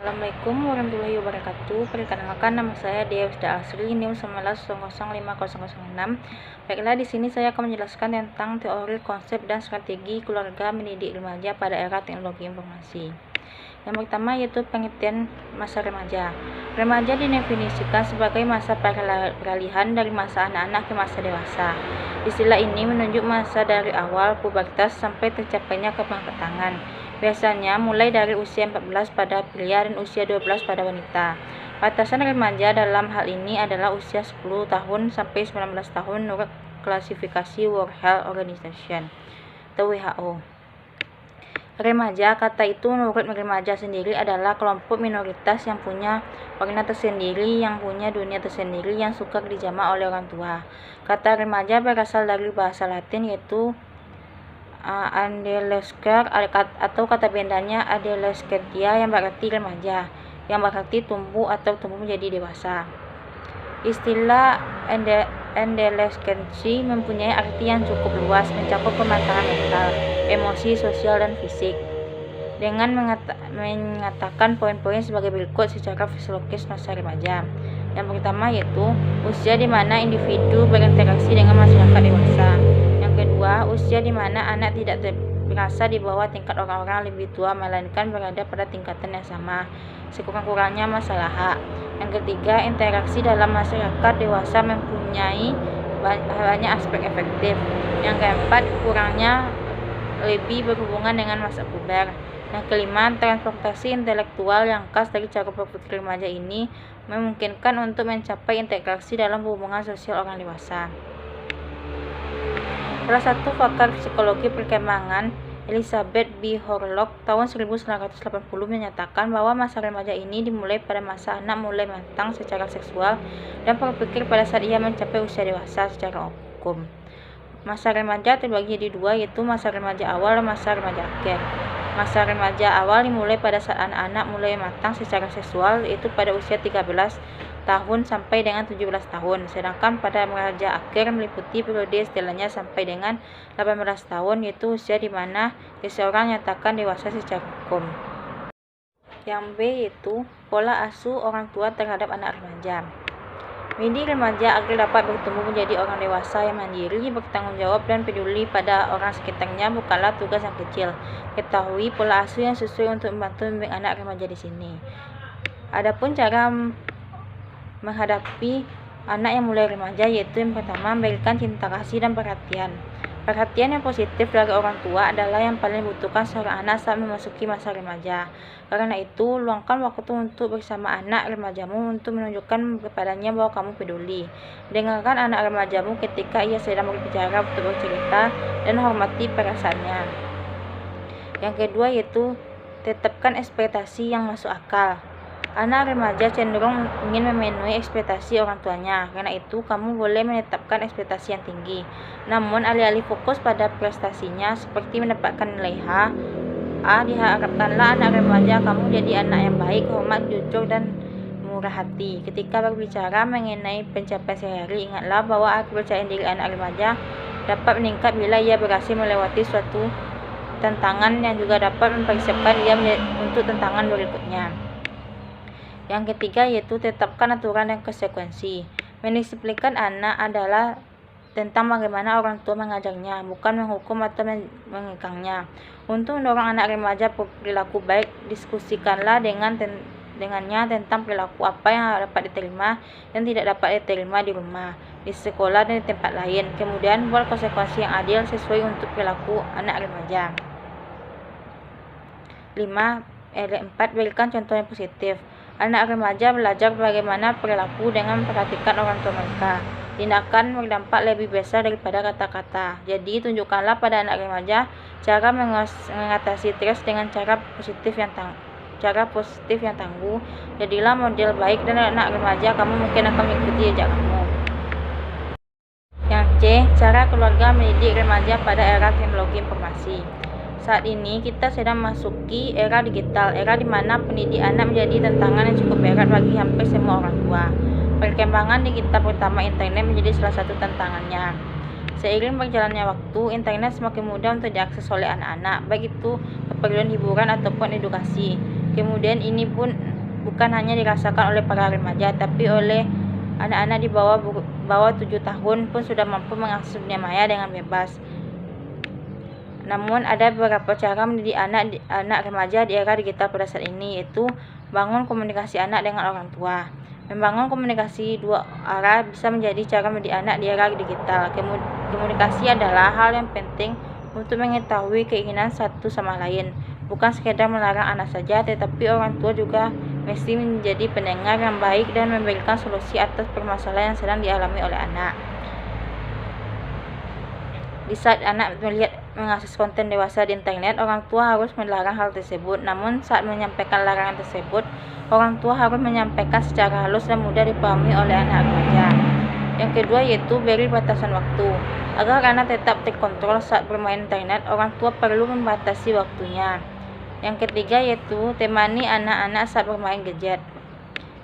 Assalamualaikum warahmatullahi wabarakatuh. Perkenalkan, nama saya Deusda Asri, NIM 19005006. Baiklah, di sini saya akan menjelaskan tentang teori, konsep, dan strategi keluarga mendidik remaja pada era teknologi informasi. Yang pertama yaitu pengertian masa remaja. Remaja didefinisikan sebagai masa peralihan dari masa anak-anak ke masa dewasa. Istilah ini menunjuk masa dari awal pubertas sampai tercapainya kematangan. Biasanya mulai dari usia 14 pada pria dan usia 12 pada wanita. Batasan remaja dalam hal ini adalah usia 10 tahun sampai 19 tahun menurut klasifikasi World Health Organization atau WHO. Remaja, kata itu menurut remaja sendiri adalah kelompok minoritas yang punya warna tersendiri, yang punya dunia tersendiri, yang suka dijamak oleh orang tua. Kata remaja berasal dari bahasa Latin yaitu adolescer atau kata bendanya adolescentia yang berarti remaja, yang berarti tumbuh atau tumbuh menjadi dewasa. Istilah adolescensi mempunyai arti yang cukup luas, mencakup kematangan mental, emosi, sosial, dan fisik. Dengan mengatakan poin-poin sebagai berikut secara fisiologis masa remaja. Yang pertama yaitu usia di mana individu berinteraksi dengan masyarakat dewasa. Yang kedua, usia di mana anak tidak merasa di bawah tingkat orang-orang lebih tua, melainkan berada pada tingkatan yang sama, sekurang-kurangnya masalah hak. Yang ketiga, interaksi dalam masyarakat dewasa mempunyai banyak aspek efektif. Yang keempat, kurangnya lebih berhubungan dengan masa puber. Yang kelima, transportasi intelektual yang khas dari cara berpikir remaja ini memungkinkan untuk mencapai interaksi dalam hubungan sosial orang dewasa. Salah satu pakar psikologi perkembangan, Elizabeth B. Horlock, tahun 1980 menyatakan bahwa masa remaja ini dimulai pada masa anak mulai matang secara seksual dan berpikir pada saat ia mencapai usia dewasa secara hukum. Masa remaja terbagi jadi dua, yaitu masa remaja awal dan masa remaja akhir. Masa remaja awal dimulai pada saat anak-anak mulai matang secara seksual, yaitu pada usia 13 tahun sampai dengan 17 tahun. Sedangkan pada remaja akhir meliputi periode setelahnya sampai dengan 18 tahun, yaitu usia di mana seseorang nyatakan dewasa secara hukum. Yang B yaitu pola asuh orang tua terhadap anak remaja. Mendidik remaja agar dapat bertumbuh menjadi orang dewasa yang mandiri, bertanggung jawab, dan peduli pada orang sekitarnya bukanlah tugas yang kecil. Ketahui pola asuh yang sesuai untuk membantu membimbing anak remaja di sini. Adapun cara menghadapi anak yang mulai remaja yaitu yang pertama, memberikan cinta kasih dan perhatian. Perhatian yang positif dari orang tua adalah yang paling dibutuhkan seorang anak saat memasuki masa remaja. Karena itu, luangkan waktu untuk bersama anak remajamu untuk menunjukkan kepadanya bahwa kamu peduli. Dengarkan anak remajamu ketika ia sedang berbicara untuk bercerita dan hormati perasaannya. Yang kedua yaitu tetapkan ekspektasi yang masuk akal. Anak remaja cenderung ingin memenuhi ekspektasi orang tuanya. Karena itu, kamu boleh menetapkan ekspektasi yang tinggi. Namun, alih-alih fokus pada prestasinya seperti mendapatkan nilai diharapkanlah anak remaja kamu jadi anak yang baik, hormat, jujur, dan murah hati. Ketika berbicara mengenai pencapaian sehari, ingatlah bahwa kepercayaan diri anak remaja dapat meningkat bila ia berhasil melewati suatu tantangan yang juga dapat mempersiapkan ia untuk tantangan berikutnya. Yang ketiga yaitu tetapkan aturan dan konsekuensi. Mendisiplinkan anak adalah tentang bagaimana orang tua mengajarnya, bukan menghukum atau mengekangnya. Untuk mendorong anak remaja berperilaku baik, diskusikanlah dengannya tentang perilaku apa yang dapat diterima dan tidak dapat diterima di rumah, di sekolah, dan di tempat lain. Kemudian buat konsekuensi yang adil sesuai untuk perilaku anak remaja. 4. Berikan contoh yang positif. Anak remaja belajar bagaimana perilaku dengan memperhatikan orang tua mereka. Tindakan berdampak lebih besar daripada kata-kata. Jadi, tunjukkanlah pada anak remaja cara mengatasi stres dengan cara positif yang tangguh. Jadilah model baik dan anak remaja kamu mungkin akan mengikuti jejak kamu. Yang C. Cara keluarga mendidik remaja pada era teknologi informasi. Saat ini kita sedang memasuki era digital, era di mana pendidikan anak menjadi tantangan yang cukup berat bagi hampir semua orang tua. Perkembangan digital pertama internet menjadi salah satu tantangannya. Seiring berjalannya waktu, internet semakin mudah untuk diakses oleh anak-anak, baik itu keperluan hiburan ataupun edukasi. Kemudian ini pun bukan hanya dirasakan oleh para remaja, tapi oleh anak-anak di bawah 7 tahun pun sudah mampu mengakses dunia maya dengan bebas. Namun ada beberapa cara mendidik anak remaja di era digital pada saat ini, yaitu bangun komunikasi anak dengan orang tua. Membangun komunikasi dua arah bisa menjadi cara mendidik anak di era digital. Komunikasi adalah hal yang penting untuk mengetahui keinginan satu sama lain. Bukan sekedar melarang anak saja, tetapi orang tua juga mesti menjadi pendengar yang baik dan memberikan solusi atas permasalahan yang sedang dialami oleh anak. Di saat anak mengakses konten dewasa di internet, orang tua harus melarang hal tersebut. Namun saat menyampaikan larangan tersebut, orang tua harus menyampaikan secara halus dan mudah dipahami oleh anak remaja. Yang kedua yaitu beri batasan waktu. Agar anak tetap terkontrol saat bermain internet, orang tua perlu membatasi waktunya. Yang ketiga yaitu temani anak-anak saat bermain gadget.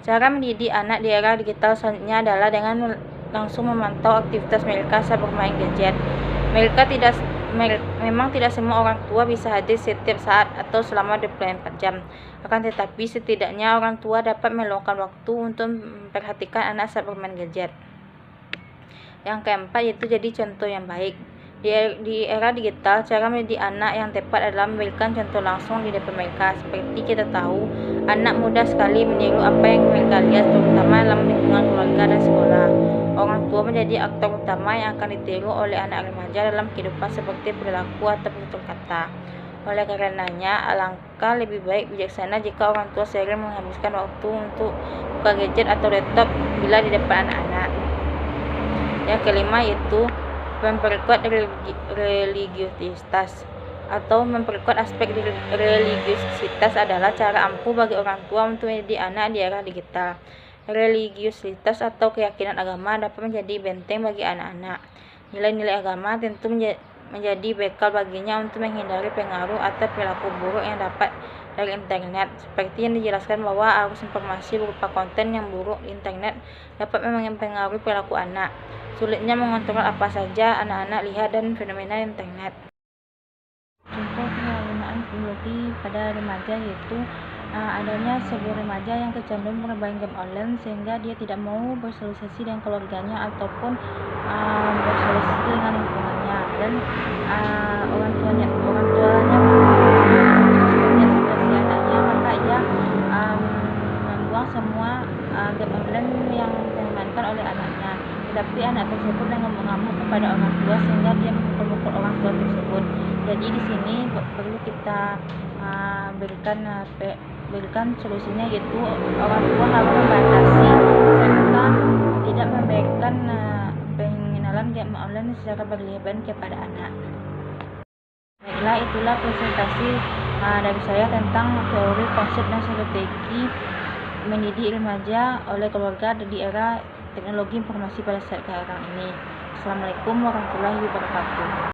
Cara mendidik anak di era digital selanjutnya adalah dengan langsung memantau aktivitas mereka saat bermain gadget. Memang tidak semua orang tua bisa hadir setiap saat atau selama 24 jam. Akan tetapi setidaknya orang tua dapat meluangkan waktu untuk memperhatikan anak saat bermain gadget. Yang keempat yaitu jadi contoh yang baik. Di era digital, cara mendidik anak yang tepat adalah memberikan contoh langsung di depan mereka. Seperti kita tahu, anak mudah sekali meniru apa yang mereka lihat, terutama dalam lingkungan keluarga dan sekolah. Orang tua menjadi aktor utama yang akan ditiru oleh anak remaja dalam kehidupan seperti perilaku atau tutur kata. Oleh karenanya, alangkah lebih baik bijaksana jika orang tua sering menghabiskan waktu untuk buka gadget atau laptop bila di depan anak-anak. Yang kelima yaitu memperkuat religiositas atau memperkuat aspek religiositas adalah cara ampuh bagi orang tua untuk mendidik anak di era digital. Religiositas atau keyakinan agama dapat menjadi benteng bagi anak-anak. Nilai-nilai agama tentu menjadi bekal baginya untuk menghindari pengaruh atau perilaku buruk yang dapat dari internet. Seperti yang dijelaskan bahwa arus informasi berupa konten yang buruk di internet dapat mempengaruhi perilaku anak. Sulitnya mengontrol apa saja anak-anak lihat dan fenomena internet. Contoh penyalahgunaan teknologi pada remaja yaitu adanya sebuah remaja yang kecanduan bermain game online sehingga dia tidak mau bersosialisasi dengan keluarganya ataupun bersosialisasi dengan lingkungannya, dan orang tuanya situasi anaknya, maka ia membuang semua game online yang dimainkan oleh anaknya. Tetapi anak tersebut mengamuk kepada orang tua sehingga dia memukul orang tua tersebut. Jadi di sini perlu kita berikan solusinya, yaitu orang tua harus membatasi serta tidak memberikan pengenalan game online secara berlebihan kepada anak. Baiklah, itulah presentasi dari saya tentang teori, konsep, dan strategi mendidik remaja oleh keluarga di era teknologi informasi pada saat sekarang ini. Assalamualaikum warahmatullahi wabarakatuh.